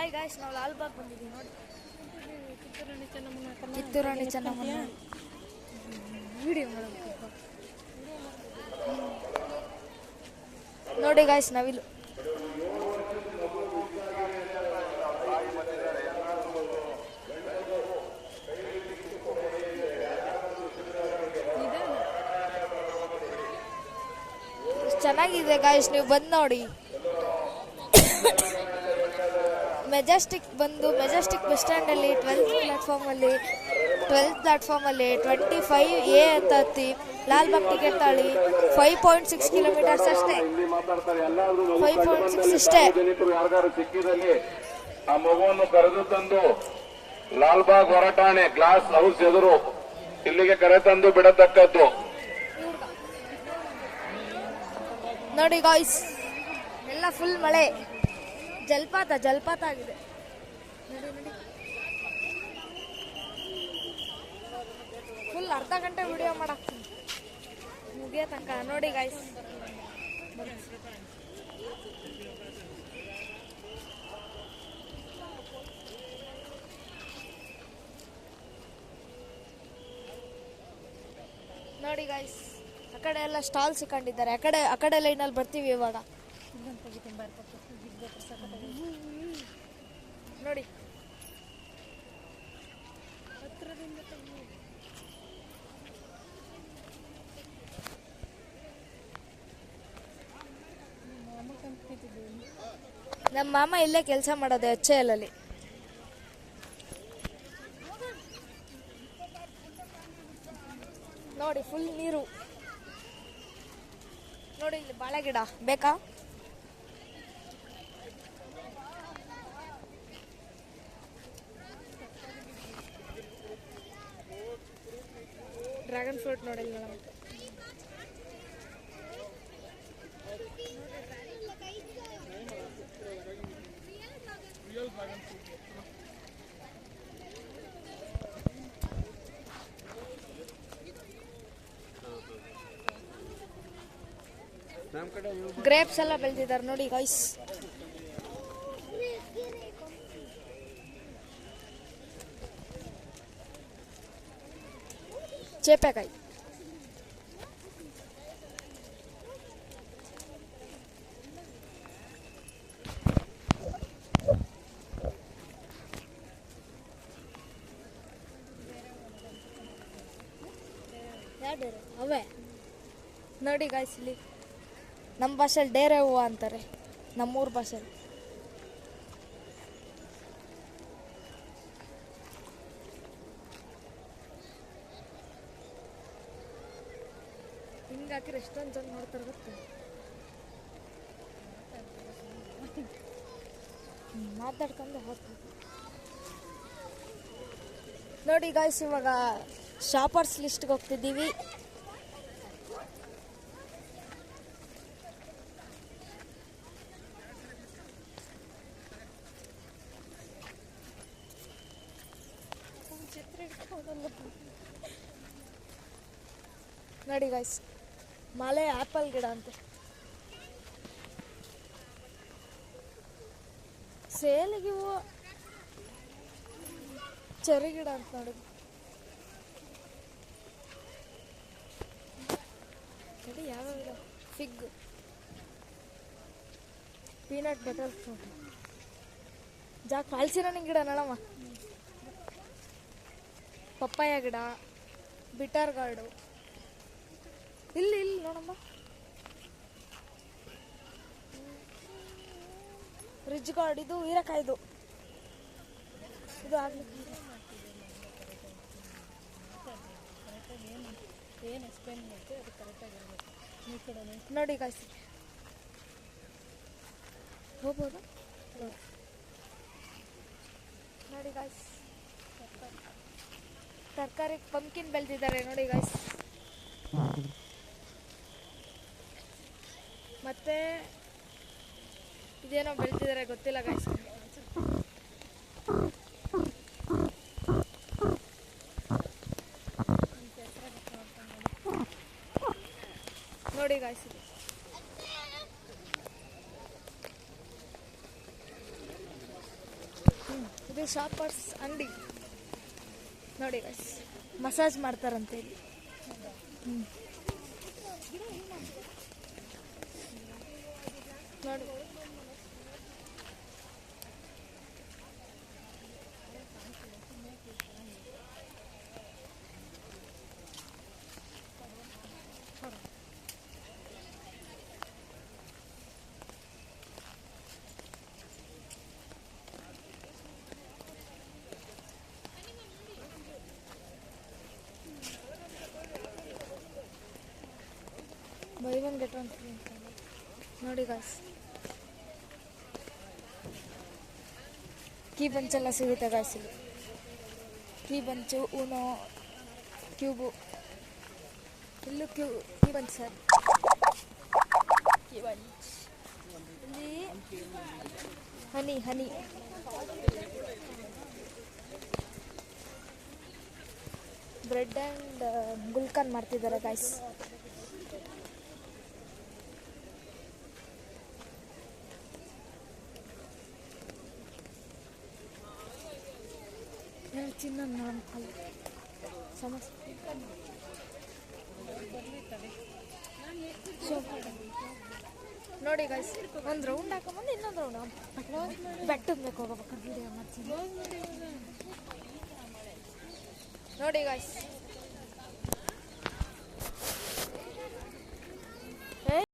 Hi guys, ನಾವು ಲಾಲ್ಬಾಗ್ ಬಂದಿದ್ದೀವಿ ನೋಡಿ. ಕಿತ್ತೂರು ರಾಣಿ ಚೆನ್ನಮ್ಮನ ವಿಡಿಯೋ ಮಾಡೋದು ನೋಡಿ ಗಾಯ್ಸ್. ನವಿಲು ಚೆನ್ನಾಗಿದೆ ಗಾಯ್ಸ್, ನೀವು ಬಂದು ನೋಡಿ. ಮೆಜೆಸ್ಟಿಕ್ ಬಸ್ ಸ್ಟ್ಯಾಂಡಲ್ಲಿ 12th ಪ್ಲಾಟ್ಫಾರ್ಮಲ್ಲಿ 25A ಅಂತ ಹತ್ತಿ ಲಾಲ್ಬಾಗ್ ಟಿಕೆಟ್ ತಾಳಿ 5.6 ಕಿಲೋಮೀಟರ್ಸ್ ಅಷ್ಟೇ. 5.6 ಅಷ್ಟೇ. ಯಾರಿಗಾರು ಸಿಕ್ಕಿದಲ್ಲಿ ಆ ಮಗುವನ್ನು ಕರೆದು ತಂದು ಲಾಲ್ಬಾಗ್ ಹೊರಟಾಣೆ ಗ್ಲಾಸ್ ಹೌಸ್ ಎದುರು ಇಲ್ಲಿಗೆ ಕರೆತಂದು ಬಿಡತಕ್ಕದ್ದು ನೋಡಿ ಗಾಯ್ಸ್. ಎಲ್ಲ ಫುಲ್ ಮಳೆ, ಜಲಪಾತ ಆಗಿದೆ ನೋಡಿ. ಫುಲ್ ಅರ್ಧ ಗಂಟೆ ವಿಡಿಯೋ ಮಾಡಾಕ್ತೀನಿ ಮುಗಿಯೋ ತನಕ ನೋಡಿ ಗಾಯ್ಸ್. ನೋಡಿ ಗಾಯ್ಸ್, ಆ ಕಡೆ ಎಲ್ಲ ಸ್ಟಾಲ್ಸ್ ಇಟ್ಕೊಂಡಿದ್ದಾರೆ. ಆ ಕಡೆ ಲೈನಲ್ಲಿ ಬರ್ತೀವಿ ಇವಾಗ ನೋಡಿ. ನಮ್ಮ ಮಾಮ ಇಲ್ಲೇ ಕೆಲಸ ಮಾಡೋದು HAL ಅಲ್ಲಿ. ನೋಡಿ ಫುಲ್ ನೀರು ನೋಡಿ. ಇಲ್ಲಿ ಬಾಳೆ ಗಿಡ ಬೇಕಾ? ಡ್ರ್ಯಾಗನ್ ಫ್ರೂಟ್ ನೋಡಿ. ಗ್ರೇಪ್ಸ್ ಎಲ್ಲ ಬೆಳೆದಿದ್ದಾರೆ ನೋಡಿ ಗಾಯ್ಸ್. ಚೇಪೆಕಾಯಿ ಅವೇ ನೋಡಿ ಗಾಯ್ಸ್. ಇಲ್ಲಿ ನಮ್ಮ ಭಾಷೆಯಲ್ಲಿ ಡೇರೆ ಹೂವು ಅಂತಾರೆ, ನಮ್ಮೂರ ಭಾಷೆಯಲ್ಲಿ. ಹಿಂಗೆ ಹಾಕಿದ್ರೆ ಎಷ್ಟೊಂದು ಜನ ನೋಡ್ತಾರೆ ಗೊತ್ತಾ. ಮಾತಾಡ್ಕೊಂಡು ಹೋಗ್ತಾರೆ ನೋಡಿ ಗಾಯ್ಸ್. ಇವಾಗ ಶಾಪರ್ಸ್ ಲಿಸ್ಟ್ಗೆ ಹೋಗ್ತಿದ್ದೀವಿ. ನೋಡಿ ಗಾಯ್ಸ್, ಮಾಲೆ ಆ್ಯಪಲ್ ಗಿಡ ಅಂತೆ. ಸೇಲಿಗೆ ಹೂವು, ಚೆರಿ ಗಿಡ ಅಂತ ನೋಡಿ. ನೋಡಿ ಯಾವ ಗಿಡ? ಫಿಗ್, ಪೀನಟ್ ಬಟರ್ ಫ್ರೂಟ್, ಹಲಸಿನ ಗಿಡ ನೋಡಮ್ಮ. ಪಪ್ಪಾಯ ಗಿಡ, ಬಿಟರ್ ಗಾರ್ಡು. ಇಲ್ಲಿ ನೋಡಮ್ಮ, ರಿಜ್ ಗಾರ್ಡ್. ಇದು ಹೀರೆಕಾಯ್ದು. ಇದು ಆಗ್ಲಿಕ್ಕೆ ನೋಡಿ ಗಾಯ್ಸ್, ಹೋಗ್ಬೋದು ನೋಡಿ ಗಾಯ್ಸ್. ತರಕಾರಿ ಪಂಪ್ಕಿನ್ ಬೆಳೆದಿದ್ದಾರೆ ನೋಡಿ ಗಾಯ್ಸ್. ಮತ್ತೆ ಇದೇನೋ ಬೆಳೆದಿದ್ದಾರೆ ಗೊತ್ತಿಲ್ಲ ಗಾಯ್ಸ್. ನೋಡಿ ಗಾಯ್ಸ್, ಇದು ಶಾಪರ್ಸ್ ಅಂಗಡಿ ನೋಡಿ ಗೈಸ್, ಮಸಾಜ್ ಮಾಡ್ತಾರಂತೆ ಇಲ್ಲಿ. ನೋಡಿ by one get one free ಅಂತ ನೋಡಿ ಗಾಯ್ಸ್. ಕೀ ಬಂಚೆಲ್ಲ ಸಿಗುತ್ತೆ ಗಾಯ್ಸ್ ಇಲ್ಲಿ. ಕೀ ಬಂಚು, ಊನೋ, ಕ್ಯೂಬು, ಇಲ್ಲೂ key bunch sir, key bunch. ಇಲ್ಲಿ ಹನಿ ಬ್ರೆಡ್ ಆ್ಯಂಡ್ ಗುಲ್ಕನ್ ಮಾಡ್ತಿದ್ದಾರೆ ಗಾಯ್ಸ್. ಚಿನ್ನ ಸಮಸ್ಯೆ ನೋಡಿ ಗೈಸ್, ಒಂದು ರೌಂಡ್ ಹಾಕೊಂಬಂದು ಇನ್ನೊಂದು ರೌಂಡ್ ಬೆಟ್ಟದ ಬೇಕು ಹೋಗ್ಬೇಕು ವಿಡಿಯೋ ಮಾಡ್ತೀನಿ ನೋಡಿ ಗೈಸ್.